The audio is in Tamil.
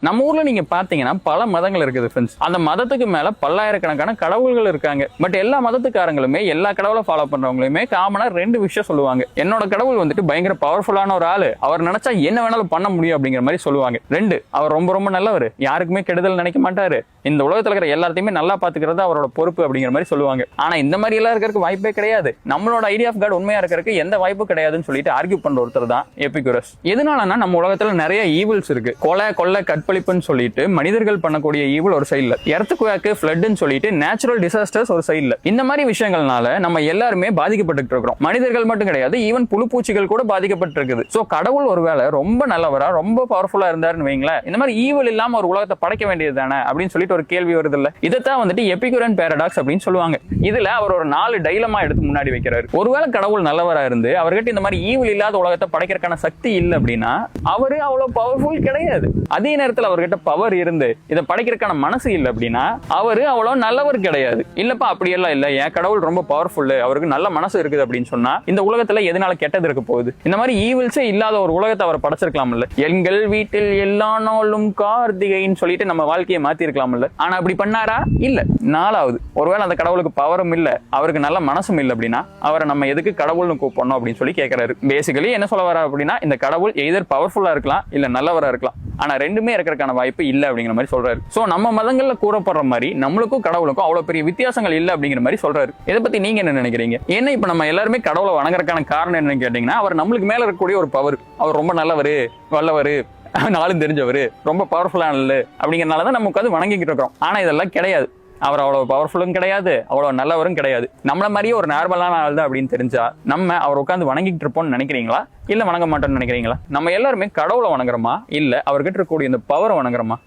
நம்ம ஊர்ல நீங்க பாத்தீங்கன்னா பல மதங்கள் இருக்குது ஃப்ரெண்ட்ஸ். அந்த மதத்துக்கு மேல பல்லாயிரக்கணக்கான கடவுள்கள் இருக்காங்க. பட் எல்லா மதத்துக்காரங்களுமே எல்லா கடவுளை ஃபாலோ பண்றவங்களுமே காமனா ரெண்டு விஷயம் சொல்லுவாங்க. என்னோட கடவுள் வந்துட்டு பயங்கர பவர்ஃபுல்லான ஒரு ஆளு, அவர் நினைச்சா என்ன வேணாலும் பண்ண முடியும் அப்படிங்கிற மாதிரி சொல்லுவாங்க. ரெண்டு, அவர் ரொம்ப ரொம்ப நல்லவர், யாருக்குமே கெடுதல் நினைக்க மாட்டாரு, இந்த உலகத்துல இருக்கிற எல்லாத்தையுமே நல்லா பாத்துக்கிறது அவரோட பொறுப்பு அப்படிங்கிற மாதிரி சொல்லுவாங்க. ஆனா இந்த மாதிரி எல்லாம் இருக்கிறதுக்கு வாய்ப்பே கிடையாது. நம்மளோட ஐடியா ஆஃப் காட் உண்மையா இருக்கிறதுக்கு எந்த வாய்ப்பு கிடையாதுன்னு சொல்லிட்டு ஆர்கியூ பண்ற ஒருத்தர் தான் எபிகுரஸ். எதனாலனா நம்ம உலகத்துல நிறைய ஈவில்ஸ் இருக்கு. கொலை கொள்ளை கற்பழிப்புன்னு சொல்லிட்டு மனிதர்கள் பண்ணக்கூடிய ஈவில் ஒரு சைடுல, எர்த்குவேக் ஃப்ளட்னு சொல்லிட்டு நேச்சுரல் டிசாஸ்டர்ஸ் ஒரு சைடுல. இந்த மாதிரி விஷயங்கள்னால நம்ம எல்லாருமே பாதிக்கப்பட்டு இருக்கிறோம். மனிதர்கள் மட்டும் கிடையாது, ஈவன் புழுப்பூச்சிகள் கூட பாதிக்கப்பட்டு இருக்குது. சோ கடவுள் ஒருவேளை ரொம்ப நல்லவரா ரொம்ப பவர்ஃபுல்லா இருந்தாருன்னு வைங்களேன், இந்த மாதிரி ஈவில் இல்லாம ஒரு உலகத்தை படைக்க வேண்டியது தானே அப்படின்னு சொல்லிட்டு ஒரு கேள்வி வருது இல்ல. இதைத்தான் வந்துட்டு எபிகுரன் பாராடாக்ஸ் அப்படின்னு சொல்லுவாங்க. இதுல அவர் ஒரு 4 டைலமா எடுத்து முன்னாடி வைக்கிறாரு. ஒருவேளை கடவுள் நல்லவரா இருந்து அவர்கிட்ட இந்த மாதிரி ஈவில் இல்லாத உலகத்தை படைக்கிறதுக்கான சக்தி இல்லை அப்படின்னா அவரு அவ்வளவு பவர்ஃபுல் கிடையாது. அதே நேரத்தில் அவர்கிட்ட பவர் இருந்து இதை படைக்கிறதுக்கான மனசு இல்லை அப்படின்னா அவரு அவ்வளவு நல்லவர் கிடையாது. இல்லப்பா அப்படியெல்லாம் இல்ல, என் கடவுள் ரொம்ப பவர்ஃபுல், அவருக்கு நல்ல மனசு இருக்குது அப்படின்னு சொன்னா இந்த உலகத்துல எதனால கெட்டது இருக்க போகுது? இந்த மாதிரி ஈவில்ஸே இல்லாத ஒரு உலகத்தை அவர் படைச்சிருக்கலாம்ல. எங்கள் வீட்டில் எல்லா நாளும் கார்த்திகைன்னு சொல்லிட்டு நம்ம வாழ்க்கையை மாத்தி இருக்கலாம்ல. ஆனா அப்படி பண்ணாரா? இல்ல. 4வது, ஒருவேளை அந்த கடவுளுக்கு பவரும் இல்ல, அவருக்கு நல்ல மனசும் இல்லை அப்படின்னா அவரை நம்ம எதுக்கு கடவுள்னு கூப்பிடணும் அப்படின்னு சொல்லி கேட்கிறாரு. பேசிக்கலி என்ன சொல்ல வர அப்படின்னா, இந்த கடவுள் எதர் பவர்ஃபுல்லா இருக்கலாம் இல்ல நல்லவரா இருக்கலாம், ஆனா ரெண்டுமே இருக்கிறதுக்கான வாய்ப்பு இல்ல அப்படிங்கிற மாதிரி சொல்றாரு. சோ நம்ம மதங்கள்ல கூறப்படுற மாதிரி நம்மளுக்கும் கடவுளுக்கும் அவ்வளவு பெரிய வித்தியாசங்கள் இல்ல அப்படிங்கிற மாதிரி சொல்றாரு. இதை பத்தி நீங்க என்ன நினைக்கிறீங்க? ஏன்னா இப்ப நம்ம எல்லாருமே கடவுளை வணங்குறதுக்கான காரணம் என்னன்னு கேட்டீங்கன்னா, அவர் நம்மளுக்கு மேல இருக்கக்கூடிய ஒரு பவர், அவர் ரொம்ப நல்லவரு, வல்லவரு, நாளும் தெரிஞ்சவரு, ரொம்ப பவர்ஃபுல்லான அப்படிங்கறதுனாலதான் நம்ம உட்காந்து வணங்கிக்கிட்டு இருக்கிறோம். ஆனா இதெல்லாம் கிடையாது. அவர் அவ்வளவு பவர்ஃபுல்லும் கிடையாது, அவ்வளவு நல்லவரும் கிடையாது. நம்மள மாதிரியே ஒரு நார்மலான ஆள் தான் அப்படின்னு தெரிஞ்சா நம்ம அவர் உட்காந்து வணங்கிட்டு இருப்போம்னு நினைக்கிறீங்களா இல்ல வணங்க மாட்டோம்னு நினைக்கிறீங்களா? நம்ம எல்லாருமே கடவுளை வணங்குறோமா இல்ல அவர்கிட்ட இருக்கக்கூடிய இந்த பவரை வணங்குறோமா?